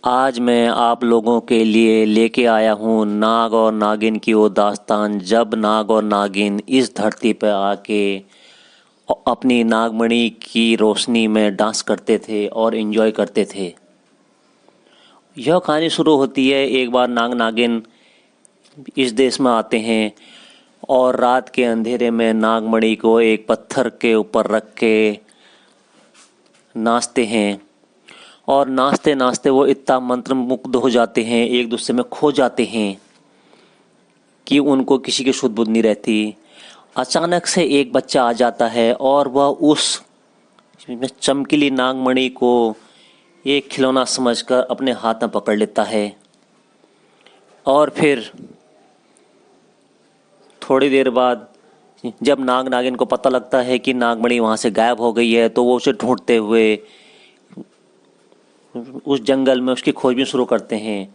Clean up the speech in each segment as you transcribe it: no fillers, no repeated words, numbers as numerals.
आज मैं आप लोगों के लिए लेके आया हूँ नाग और नागिन की वो दास्तान, जब नाग और नागिन इस धरती पर आके अपनी नागमणि की रोशनी में डांस करते थे और एंजॉय करते थे। यह कहानी शुरू होती है, एक बार नाग नागिन इस देश में आते हैं और रात के अंधेरे में नागमणि को एक पत्थर के ऊपर रख के नाचते हैं। और नाचते नाचते वो इतना मंत्रमुग्ध हो जाते हैं, एक दूसरे में खो जाते हैं कि उनको किसी की सुध बुध नहीं रहती। अचानक से एक बच्चा आ जाता है और वह उस चमकीली नागमणि को एक खिलौना समझकर अपने हाथ में पकड़ लेता है। और फिर थोड़ी देर बाद जब नाग नागिन को पता लगता है कि नागमणि वहाँ से गायब हो गई है, तो वो उसे ढूंढते हुए उस जंगल में उसकी खोजबीन शुरू करते हैं।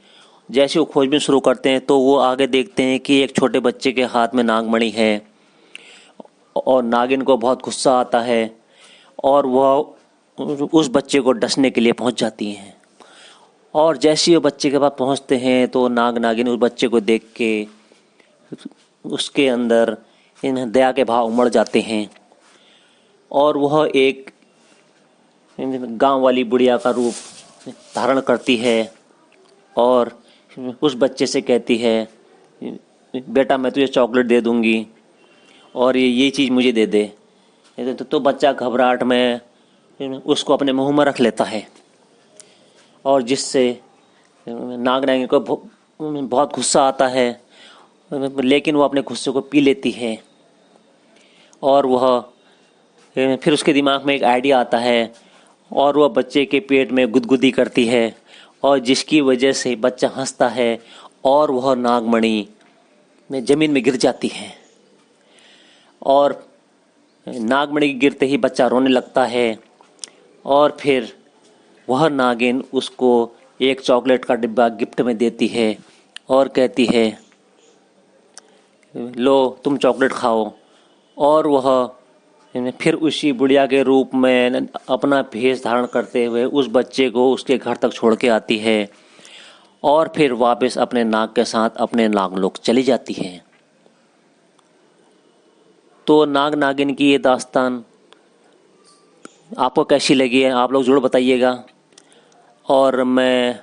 जैसे वो खोजबीन शुरू करते हैं तो वो आगे देखते हैं कि एक छोटे बच्चे के हाथ में नागमणि है और नागिन को बहुत गुस्सा आता है और वह उस बच्चे को डसने के लिए पहुंच जाती हैं। और जैसे ही वो बच्चे के पास पहुंचते हैं तो नाग नागिन उस बच्चे को देख के उसके अंदर इन दया के भाव उमड़ जाते हैं और वह एक गांव वाली बुढ़िया का रूप धारण करती है और उस बच्चे से कहती है, बेटा मैं तुझे चॉकलेट दे दूंगी और ये चीज़ मुझे दे दे। तो बच्चा घबराहट में उसको अपने मुंह में रख लेता है और जिससे नाग नागिन को बहुत गुस्सा आता है, लेकिन वो अपने गुस्से को पी लेती है। और वह फिर उसके दिमाग में एक आइडिया आता है और वह बच्चे के पेट में गुदगुदी करती है और जिसकी वजह से बच्चा हंसता है और वह नागमणि में ज़मीन में गिर जाती है। और नागमणि गिरते ही बच्चा रोने लगता है और फिर वह नागिन उसको एक चॉकलेट का डिब्बा गिफ्ट में देती है और कहती है, लो तुम चॉकलेट खाओ। और वह फिर उसी बुढ़िया के रूप में अपना भेष धारण करते हुए उस बच्चे को उसके घर तक छोड़ के आती है और फिर वापस अपने नाग के साथ अपने नागलोक चली जाती है। तो नाग नागिन की ये दास्तान आपको कैसी लगी है, आप लोग ज़रूर बताइएगा। और मैं